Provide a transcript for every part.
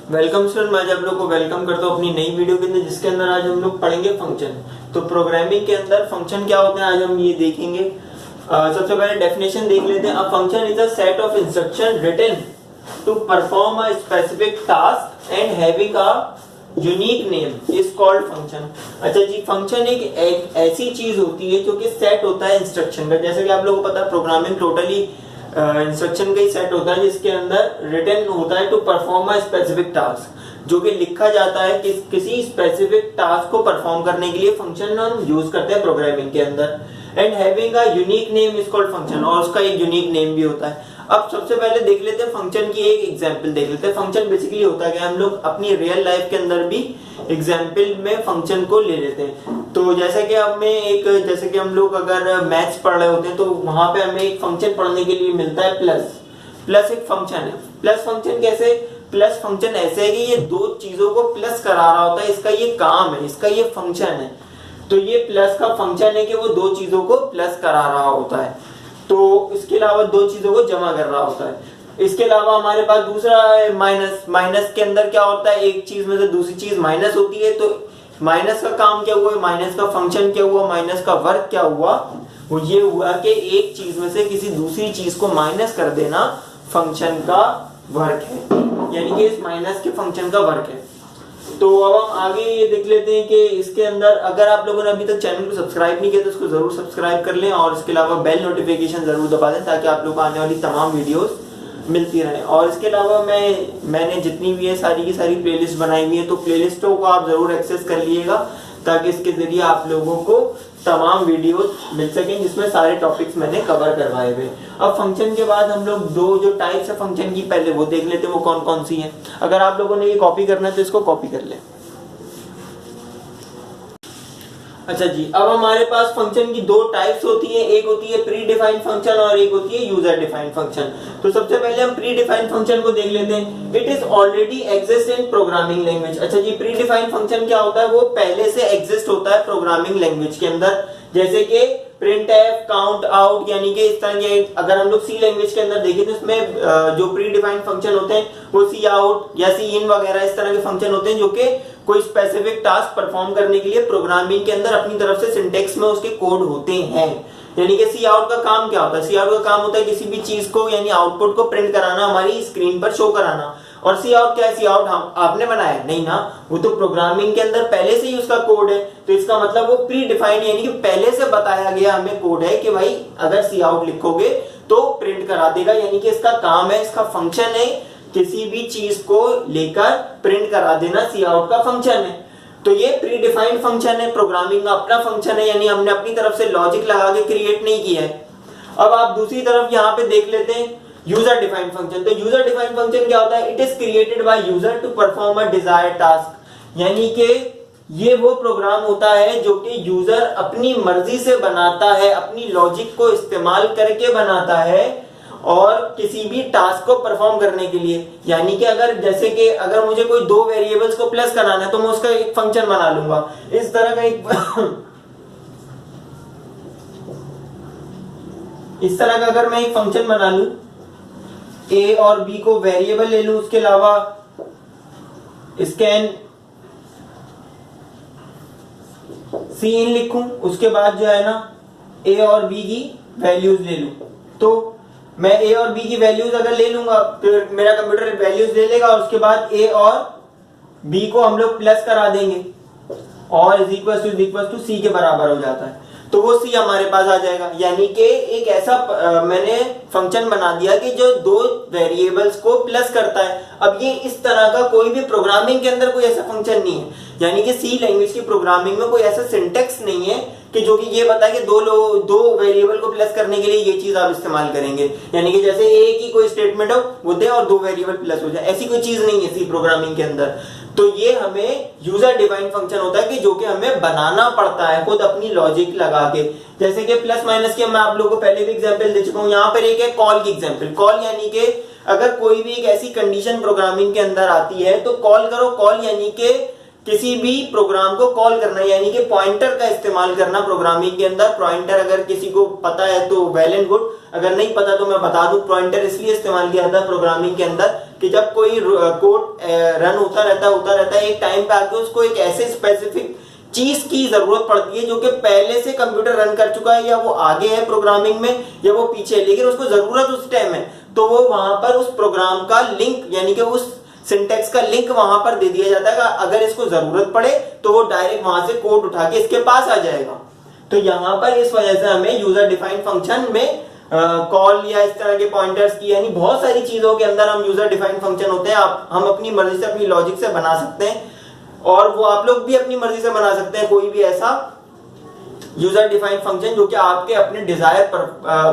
Welcome student, मैं आप लोग को वेलकम करता हूँ अपनी नई वीडियो के अंदर, जिसके अंदर आज हम लोग पढ़ेंगे फंक्शन। तो प्रोग्रामिंग के अंदर फंक्शन क्या होते हैं आज हम ये देखेंगे। सबसे पहले डेफिनेशन देख लेते हैं। A function is a set of instruction written to perform a specific task and having a unique name is called function. अच्छा जी, फंक्शन एक ऐसी चीज होती है जो कि सेट होता है इंस्ट्रक्शन का। जैसे कि आप लोगों को पता है प्रोग्रामिंग टोटली इंस्ट्रक्शन का ही सेट होता है, जिसके अंदर रिटन होता है to perform a specific task, जो कि लिखा जाता है कि किसी स्पेसिफिक टास्क को परफॉर्म करने के लिए फंक्शन हम यूज करते हैं प्रोग्रामिंग के अंदर। And having a unique name is called function, और उसका एक यूनिक नेम भी होता है। अब सबसे पहले देख लेते हैं फंक्शन की एक एग्जांपल देख लेते हैं। फंक्शन बेसिकली होता है कि हम लोग अपनी रियल लाइफ के अंदर भी एग्जांपल में फंक्शन को ले लेते हैं। तो जैसे कि जैसे कि हम लोग अगर मैथ्स पढ़ रहे होते हैं तो वहां पे हमें एक फंक्शन पढ़ने के लिए मिलता है प्लस एक फंक्शन है। प्लस फंक्शन कैसे? प्लस फंक्शन ऐसे है कि ये दो चीजों को प्लस करा रहा होता है, इसका ये काम है, इसका ये फंक्शन है। तो ये प्लस का फंक्शन है कि वो दो चीजों को प्लस करा रहा होता है, तो इसके अलावा दो चीजों को जमा कर रहा होता है। इसके अलावा हमारे पास दूसरा है माइनस। माइनस के अंदर क्या होता है, एक चीज में से दूसरी चीज माइनस होती है। तो माइनस का काम क्या हुआ, माइनस का फंक्शन क्या हुआ, माइनस का वर्क क्या हुआ, वो ये हुआ कि एक चीज में से किसी दूसरी चीज को माइनस कर देना फंक्शन का वर्क है, यानी कि इस माइनस के फंक्शन का वर्क है। तो अब हम आगे ये देख लेते हैं कि इसके अंदर अगर आप लोगों ने अभी तक चैनल को सब्सक्राइब नहीं किया तो उसको जरूर सब्सक्राइब कर लें, और इसके अलावा बेल नोटिफिकेशन जरूर दबा दें ताकि आप लोग को आने वाली तमाम वीडियोस मिलती रहे। और इसके अलावा मैंने जितनी भी है सारी की सारी प्लेलिस्ट बनाई हुई है, तो प्लेलिस्टों को आप जरूर एक्सेस कर लीजिएगा ताकि इसके जरिए आप लोगों को तमाम वीडियोस मिल सकें जिसमें सारे टॉपिक्स मैंने कवर करवाए हुए। अब फंक्शन के बाद हम लोग दो जो टाइप्स है फंक्शन की पहले वो देख लेते हैं, वो कौन कौन सी हैं। अगर आप लोगों ने ये कॉपी करना है तो इसको कॉपी कर लें। अच्छा जी, अब हमारे पास फंक्शन की दो टाइप्स होती है, एक होती है प्री डिफाइंड फंक्शन और एक होती है यूजर डिफाइंड फंक्शन। तो सबसे पहले हम प्री डिफाइंड फंक्शन को देख लेते हैं। It is already exist in programming language. अच्छा जी, प्री डिफाइंड फंक्शन क्या होता है, वो पहले से एग्जिस्ट होता है प्रोग्रामिंग लैंग्वेज के अंदर, जैसे कि प्रिंटफ, काउंट आउट, यानी कि इस तरह के। अगर हम लोग सी लैंग्वेज के अंदर देखें तो इसमें जो प्री डिफाइंड फंक्शन होते हैं वो सी आउट या सी इन वगैरह इस तरह के फंक्शन होते हैं जो कि कोई स्पेसिफिक टास्क परफॉर्म करने के लिए प्रोग्रामिंग के अंदर अपनी तरफ से सिंटेक्स में उसके कोड होते हैं। यानी कि सी आउट का काम क्या होता है, सी आउट का काम होता है किसी भी चीज को यानी आउटपुट को प्रिंट कराना, हमारी स्क्रीन पर शो कराना। और सी आउट क्या है, सी आउट आपने बनाया नहीं ना, वो तो प्रोग्रामिंग के अंदर पहले से ही उसका कोड है। तो इसका मतलब वो प्री डिफाइंड यानी कि पहले से बताया गया हमें कोड है कि भाई अगर सी आउट लिखोगे तो प्रिंट करा देगा, यानी कि इसका काम है, इसका फंक्शन है किसी भी चीज को लेकर प्रिंट करा देना, सी आउट का फंक्शन है। तो ये प्री डिफाइंड फंक्शन है, प्रोग्रामिंग का अपना फंक्शन है, यानी हमने अपनी तरफ से लॉजिक लगा के क्रिएट नहीं किया है। अब आप दूसरी तरफ यहां पे देख लेते हैं यूजर डिफाइंड फंक्शन। तो यूजर डिफाइंड फंक्शन क्या होता है, it is created by user to perform a desired task, यानी कि ये वो प्रोग्राम होता है जो कि यूजर अपनी मर्जी से बनाता है, अपनी लॉजिक को इस्तेमाल करके बनाता है और किसी भी टास्क को परफॉर्म करने के लिए। यानी कि जैसे कि अगर मुझे कोई दो वेरिएबल्स को प्लस कराना है तो मैं उसका एक फंक्शन बना लूंगा इस तरह का इस तरह का अगर मैं एक फंक्शन बना लूं, ए और बी को वेरिएबल ले लूं, उसके अलावा स्कैन सी इन लिखूं, उसके बाद जो है ना ए और बी की वैल्यूज ले लूं, तो मैं ए और बी की वैल्यूज अगर ले लूंगा फिर मेरा कंप्यूटर वैल्यूज ले लेगा और उसके बाद ए और बी को हम लोग प्लस करा देंगे और इज इक्वल टू सी के बराबर हो जाता है, तो वो सी हमारे पास आ जाएगा। यानी कि एक ऐसा मैंने फंक्शन बना दिया कि जो दो वेरिएबल्स को प्लस करता है। अब ये इस तरह का कोई भी प्रोग्रामिंग के अंदर कोई ऐसा फंक्शन नहीं है, यानी कि सी लैंग्वेज की प्रोग्रामिंग में कोई ऐसा सिंटेक्स नहीं है कि जो कि ये बताए कि दो वेरिएबल को प्लस करने के लिए ये चीज आप इस्तेमाल करेंगे, यानी कि जैसे ए की कोई स्टेटमेंट हो वो दे और दो वेरिएबल प्लस हो जाए, ऐसी कोई चीज नहीं है सी प्रोग्रामिंग के अंदर। तो ये हमें यूजर डिफाइंड फंक्शन होता है कि जो कि हमें बनाना पड़ता है खुद अपनी लॉजिक लगा के। जैसे कि प्लस माइनस की मैं आप लोगों को पहले भी एग्जांपल दे चुका हूं, यहाँ पर एक है कॉल की एग्जांपल। कॉल यानी कि अगर कोई भी एक ऐसी कंडीशन प्रोग्रामिंग के अंदर आती है तो कॉल करो। कॉल यानी कि किसी भी प्रोग्राम को कॉल करना, यानी कि पॉइंटर का इस्तेमाल करना प्रोग्रामिंग के अंदर। पॉइंटर अगर किसी को पता है तो वेल एंड गुड, अगर नहीं पता तो मैं बता दूं। पॉइंटर इसलिए इस्तेमाल किया जाता है प्रोग्रामिंग के अंदर कि जब कोई कोड रन होता रहता है, एक टाइम पे आके उसको एक ऐसे स्पेसिफिक चीज की जरूरत पड़ती है जो कि पहले से कंप्यूटर रन कर चुका है, या वो आगे है प्रोग्रामिंग में या वो पीछे है, लेकिन उसको जरूरत उस टाइम है, तो वो वहां पर उस प्रोग्राम का लिंक यानी कि उस सिंटेक्स का लिंक वहां पर दे दिया जाता है। अगर इसको जरूरत पड़े तो वो डायरेक्ट वहां से कोड उठा के इसके पास आ जाएगा। तो यहाँ पर इस वजह से हमें यूजर डिफाइंड फंक्शन में कॉल या इस तरह के पॉइंटर्स की, यानी बहुत सारी चीजों के अंदर हम यूजर डिफाइंड फंक्शन होते हैं, हम अपनी मर्जी से अपनी लॉजिक से बना सकते हैं, और वो आप लोग भी अपनी मर्जी से बना सकते हैं कोई भी ऐसा यूजर डिफाइंड फंक्शन जो कि आपके अपने डिजायर पर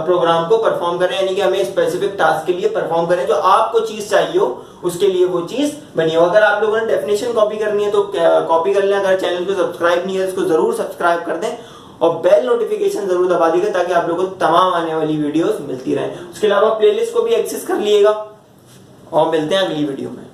प्रोग्राम को परफॉर्म करें, यानी कि हमें स्पेसिफिक टास्क के लिए परफॉर्म करें, जो आपको चीज चाहिए हो उसके लिए वो चीज बनी हो। अगर आप लोगों ने डेफिनेशन कॉपी करनी है तो कॉपी कर लें। अगर चैनल को सब्सक्राइब नहीं है इसको जरूर सब्सक्राइब कर दें और बेल नोटिफिकेशन जरूर दबा दीजिए ताकि आप लोगों को तमाम आने वाली वीडियोस मिलती रहें। उसके अलावा प्लेलिस्ट को भी एक्सेस कर लिएगा और मिलते हैं अगली वीडियो में।